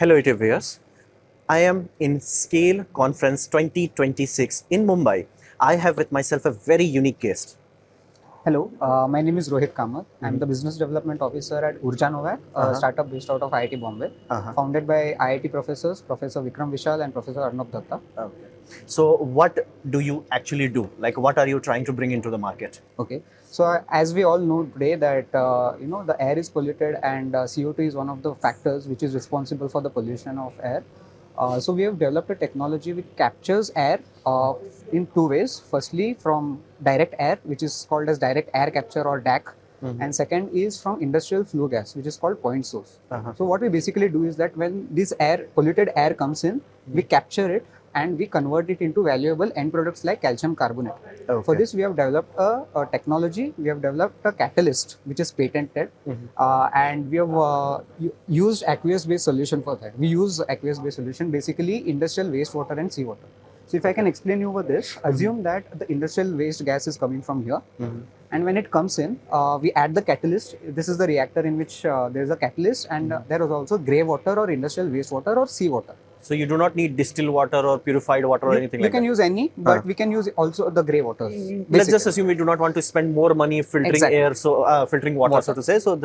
Hello, it viewers. I am in Scale Conference 2026 in Mumbai. I have with myself a very unique guest. Hello, my name is Rohit Kamath. I'm the Business Development Officer at UrjanovaC, a startup based out of IIT Bombay, founded by IIT professors, Professor Vikram Vishal and Professor Arnab Datta. Okay. So, what do you actually do? Like, what are you trying to bring into the market? Okay, so as we all know today that the air is polluted and CO2 is one of the factors which is responsible for the pollution of air. So we have developed a technology which captures air in two ways. Firstly, from direct air, which is called as direct air capture or DAC. And second is from industrial flue gas, which is called point source. So what we basically do is that when this polluted air comes in, we capture it and we convert it into valuable end products like calcium carbonate. Okay. For this, we have developed a technology. We have developed a catalyst which is patented, and we have used aqueous-based solution for that. We use aqueous-based solution, basically industrial wastewater and seawater. So if I can explain you over this, assume that the industrial waste gas is coming from here, and when it comes in, we add the catalyst. This is the reactor in which there is a catalyst, and there is also grey water or industrial wastewater or seawater. So you do not need distilled water or purified water or anything like that? We can use any, but we can use also the grey water. Let's just assume we do not want to spend more money filtering air, so filtering water, so to say. So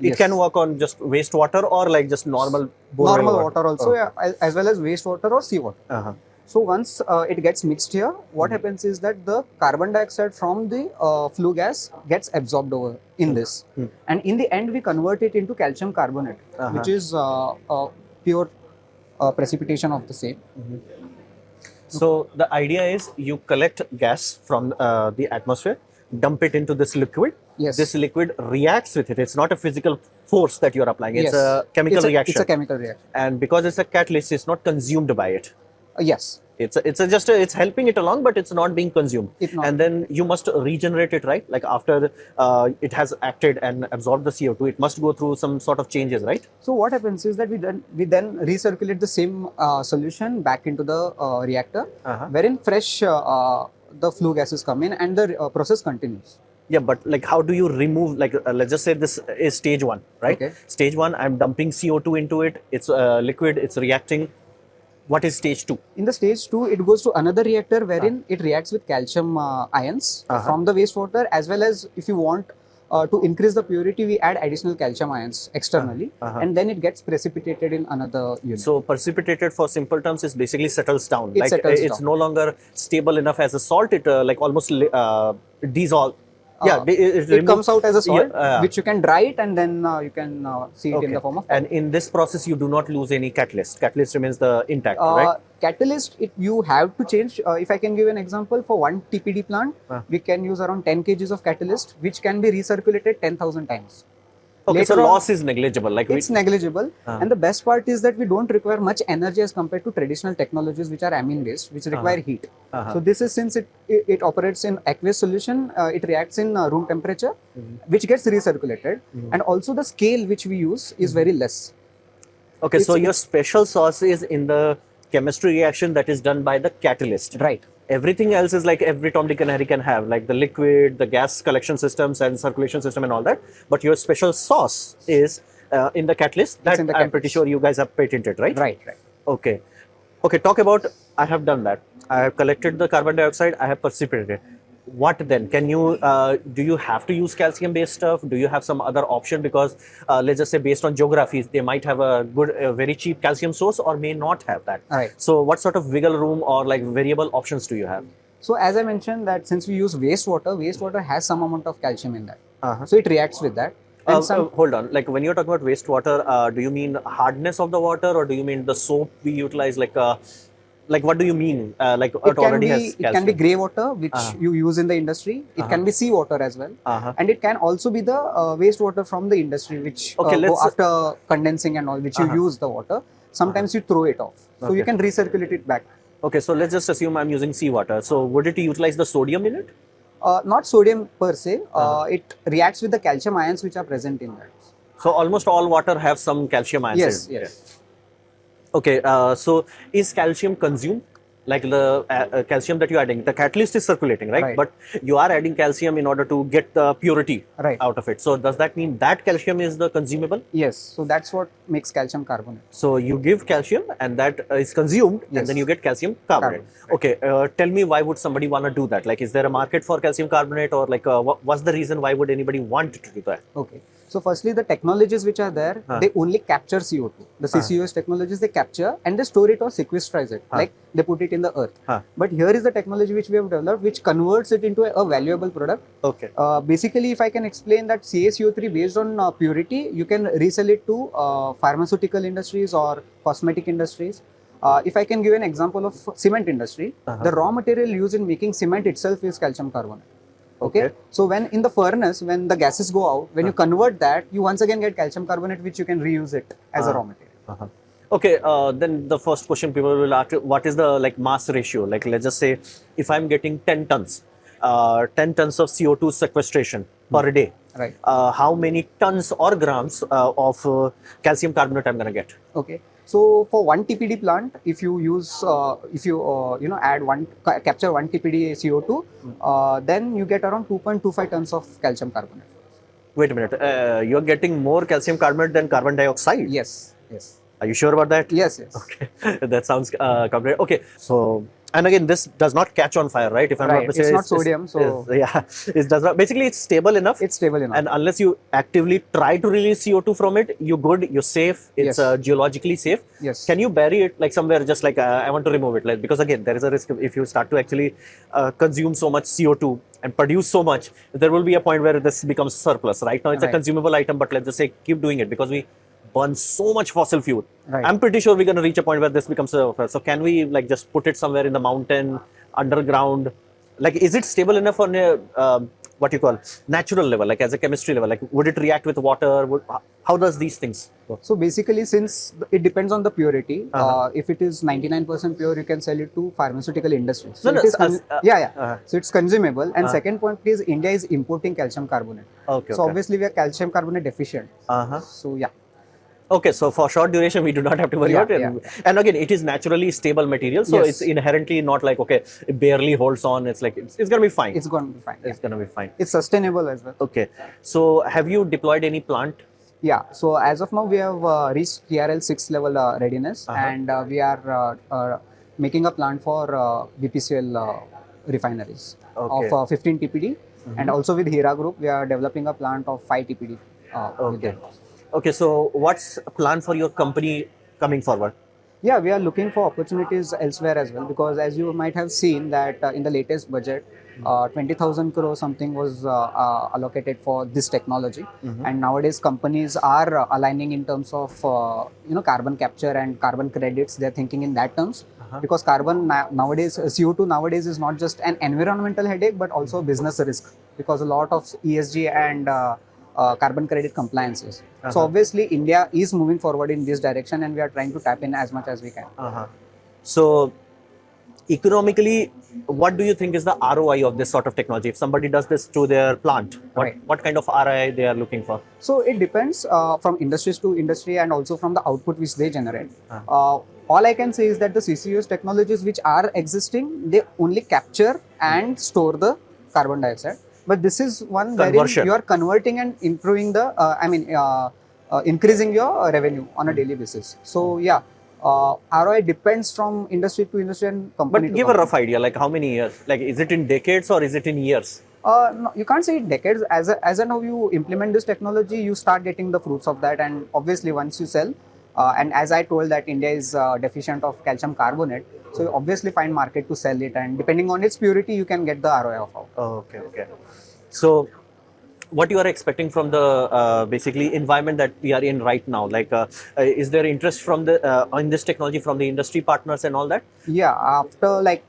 it can work on just wastewater or like just normal water also, as well as wastewater or seawater. So once it gets mixed here, what happens is that the carbon dioxide from the flue gas gets absorbed over in this. And in the end, we convert it into calcium carbonate, which is pure precipitation of the same. So the idea is you collect gas from the atmosphere, dump it into this liquid. Yes. This liquid reacts with it. It's not a physical force that you're applying. It's a chemical reaction. It's a chemical reaction. And because it's a catalyst, it's not consumed by it. Yes. It's helping it along, but it's not being consumed. And then you must regenerate it, right? Like after it has acted and absorbed the CO2, it must go through some sort of changes, right? So what happens is that we then recirculate the same solution back into the reactor, wherein fresh the flue gases come in, and the process continues. Yeah, but like how do you remove, like let's just say this is stage one, right? Okay. Stage one, I'm dumping CO2 into it. It's liquid, it's reacting. What is stage 2? In the stage 2, it goes to another reactor wherein it reacts with calcium ions from the wastewater, as well as if you want to increase the purity, we add additional calcium ions externally, and then it gets precipitated in another unit. So precipitated, for simple terms, is basically settles down. It's no longer stable enough as a salt. It like almost dissolves. It comes out as a salt, which you can dry it, and then you can see it in the form of. And in this process, you do not lose any catalyst. Catalyst remains the intact, right? Catalyst, you have to change. If I can give an example, for one TPD plant, we can use around 10 kgs of catalyst, which can be recirculated 10,000 times. Okay, so loss is negligible. It's negligible, and the best part is that we don't require much energy as compared to traditional technologies which are amine based, which require heat. So this is, since it operates in aqueous solution, it reacts in room temperature, which gets recirculated, and also the scale which we use is very less. Okay, so your special sauce is in the chemistry reaction that is done by the catalyst. Right. Everything else is like every Tom, Dick and Harry can have, like the liquid, the gas collection systems and circulation system and all that. But your special sauce is in the catalyst that I'm pretty sure you guys have patented, right? Right. Okay. Okay, talk about, I have done that. I have collected the carbon dioxide, I have precipitated. What then? Can you, do you have to use calcium based stuff? Do you have some other option? Because let's just say based on geography, they might have a good, very cheap calcium source or may not have that. Right. So what sort of wiggle room or like variable options do you have? So as I mentioned that since we use wastewater has some amount of calcium in that. So it reacts with that. And hold on, like when you're talking about wastewater, do you mean hardness of the water or do you mean the soap we utilize, like what do you mean? Like it already has calcium. It can be grey water, which you use in the industry. It can be seawater as well. And it can also be the wastewater from the industry, which go after condensing and all, which you use the water. Sometimes you throw it off. So you can recirculate it back. Okay, so let's just assume I'm using seawater. So would it utilize the sodium in it? Not sodium per se. It reacts with the calcium ions which are present in that. So almost all water have some calcium ions. Yes. Okay, so is calcium consumed? like the calcium that you're adding, the catalyst is circulating, right? Right. But you are adding calcium in order to get the purity Right. out of it. So does that mean that calcium is the consumable? Yes. So that's what makes calcium carbonate. So you give calcium and that is consumed, and Yes. then you get calcium carbonate. Carbonate, right. Okay, tell me, why would somebody want to do that? Like, is there a market for calcium carbonate, or like what's the reason why would anybody want to do that? Okay. So firstly, the technologies which are there, they only capture CO2. The CCUS technologies, they capture and they store it or sequestrize it, like they put it in the earth. But here is the technology which we have developed, which converts it into a valuable product. Okay. Basically, if I can explain that CaCO3 based on purity, you can resell it to pharmaceutical industries or cosmetic industries. If I can give an example of cement industry, the raw material used in making cement itself is calcium carbonate. Okay. So when in the furnace, when the gases go out, when you convert that, you once again get calcium carbonate, which you can reuse it as a raw material. Okay, then the first question people will ask, what is the like mass ratio? Like, let's just say if I'm getting 10 tons, 10 tons of CO2 sequestration per day, Right. how many tons or grams of calcium carbonate I'm going to get? Okay. So for 1 TPD plant, if you use, add capture 1 TPD CO2, then you get around 2.25 tons of calcium carbonate. Wait a minute, you're getting more calcium carbonate than carbon dioxide? Yes. Yes. Are you sure about that? Yes. Yes. Okay, that sounds complicated. Okay, so and again, this does not catch on fire, right? If I'm not Right. mistaken, It's not sodium, so yeah, it does not. Basically, it's stable enough. it's stable enough. And unless you actively try to release CO2 from it, you're good, you're safe, it's Yes. geologically safe. Yes. Can you bury it like somewhere, just like I want to remove it? Like, because again, there is a risk if you start to actually consume so much CO2 and produce so much, there will be a point where this becomes surplus. Right now, it's a Right. consumable item, but let's just say keep doing it because we burn so much fossil fuel. Right. I'm pretty sure we're going to reach a point where this becomes a. So can we like just put it somewhere in the mountain, underground? Like, is it stable enough on a what you call natural level, like as a chemistry level? Like, would it react with water? How does these things work? So basically, since it depends on the purity, if it is 99% pure, you can sell it to pharmaceutical industries. So No, it no, is So it's consumable. And second point is India is importing calcium carbonate. Okay. So obviously we are calcium carbonate deficient. So yeah. Okay, so for short duration, we do not have to worry about it. And again, it is naturally stable material, so it's inherently not like, okay, it barely holds on. It's like, it's going to be fine. It's going to be fine. It's going to be fine. It's sustainable as well. Okay. So have you deployed any plant? Yeah. So as of now, we have reached TRL 6 level readiness, and we are making a plant for BPCL refineries of 15 TPD. And also with Hira Group, we are developing a plant of 5 TPD. Okay. Okay, so what's a plan for your company coming forward? Yeah, we are looking for opportunities elsewhere as well, because as you might have seen that in the latest budget, 20,000 crore something was allocated for this technology. And nowadays companies are aligning in terms of carbon capture and carbon credits. They're thinking in that terms, because carbon nowadays, CO2 nowadays is not just an environmental headache but also a business risk, because a lot of ESG and carbon credit compliances. So obviously India is moving forward in this direction, and we are trying to tap in as much as we can. So economically, what do you think is the ROI of this sort of technology? If somebody does this to their plant, what kind of ROI they are looking for? So it depends from industries to industry, and also from the output which they generate. All I can say is that the CCUS technologies which are existing, they only capture and store the carbon dioxide. But this is one where you are converting and improving the, increasing your revenue on a daily basis. So yeah, ROI depends from industry to industry and company. But give a rough idea, like how many years? Like, is it in decades or is it in years? No, you can't say decades. As and how you implement this technology, you start getting the fruits of that. And obviously, once you sell, and as I told that India is deficient of calcium carbonate, so you obviously find market to sell it, and depending on its purity, you can get the ROI of out. Okay. So what you are expecting from the basically environment that we are in right now? Like, is there interest from the in this technology from the industry partners and all that? Yeah, after like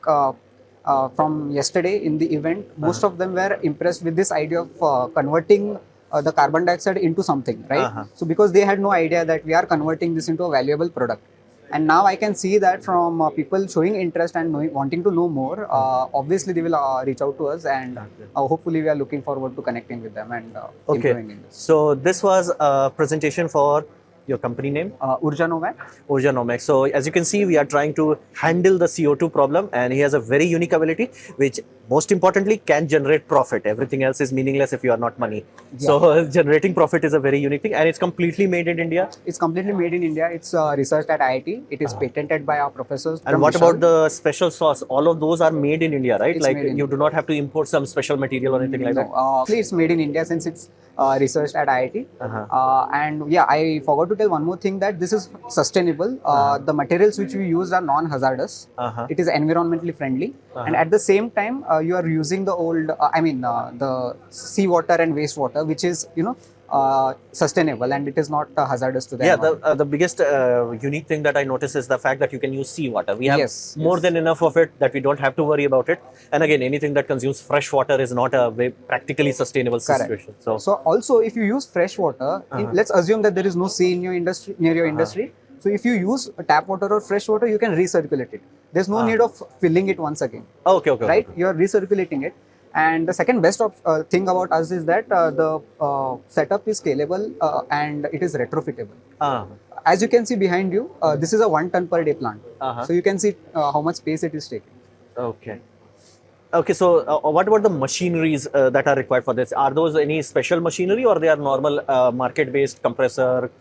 from yesterday in the event, most of them were impressed with this idea of converting the carbon dioxide into something, right? So because they had no idea that we are converting this into a valuable product. And now I can see that from people showing interest and wanting to know more, obviously they will reach out to us, and hopefully we are looking forward to connecting with them and improving in this. So this was a presentation for Your company name? UrjanovaC. UrjanovaC. So as you can see, we are trying to handle the CO2 problem, and he has a very unique ability, which most importantly can generate profit. Everything else is meaningless if you are not money. Yeah. So generating profit is a very unique thing, and it's completely made in India. It's completely made in India. It's researched at IIT. It is patented by our professors. And what about the special sauce? All of those are made in India, right? It's Like made in you do not have to import some special material or anything like that. Actually, it's made in India since it's researched at IIT. Uh-huh. And yeah, I forgot to tell one more thing, that this is sustainable. The materials which we use are non-hazardous. Uh-huh. It is environmentally friendly, and at the same time, you are using the old, the seawater and wastewater, which is sustainable, and it is not hazardous to the Yeah, environment. the biggest unique thing that I notice is the fact that you can use seawater. We have more Yes. than enough of it that we don't have to worry about it. And again, anything that consumes fresh water is not a very practically sustainable Correct. situation. So, So also, if you use fresh water, let's assume that there is no sea in your industry, near your industry. So if you use tap water or fresh water, you can recirculate it. There's no need of filling it once again. okay, okay, Right? okay. You're recirculating it. And the second best thing about us is that the setup is scalable and it is retrofitable. As you can see behind you, this is a 1 ton per day plant. So you can see how much space it is taking. Okay. Okay, so what about the machineries that are required for this? Are those any special machinery, or they are normal market-based compressor,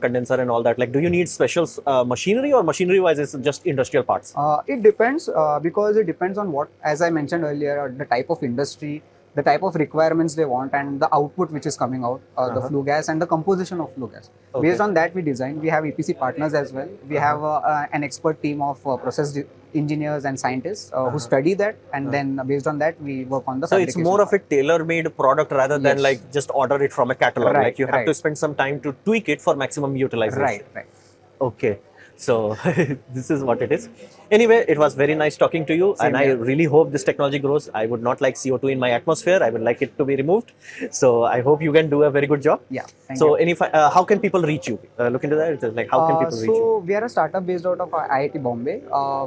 condenser and all that? Like, do you need special machinery, or machinery-wise it's just industrial parts? It depends because it depends on what, as I mentioned earlier, the type of industry, the type of requirements they want, and the output which is coming out, the flue gas and the composition of flue gas. Okay. Based on that, we design. We have EPC partners as well. We have an expert team of process engineers and scientists who study that, and then based on that, we work on the So it's fabrication more of a part. tailor-made product rather than Yes. like just order it from a catalog. Right, Like you have to right. spend some time to tweak it for maximum utilization. Right, right. Okay. So this is what it is. Anyway, it was very nice talking to you, Same and I here. really hope this technology grows. I would not like CO2 in my atmosphere. I would like it to be removed. So I hope you can do a very good job. Yeah. Thank So you. how can people reach you? Look into that. It's like how can people reach you? So we are a startup based out of IIT Bombay.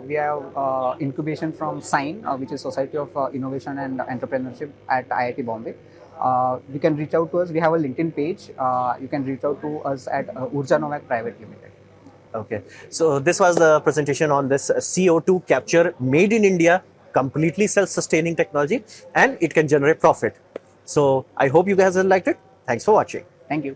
We have incubation from SIGN, which is Society of Innovation and Entrepreneurship at IIT Bombay. You can reach out to us. We have a LinkedIn page. You can reach out to us at UrjanovaC Private Limited. Okay. So this was the presentation on this CO2 capture made in India, completely self-sustaining technology, and it can generate profit. So I hope you guys have liked it. Thanks for watching. Thank you.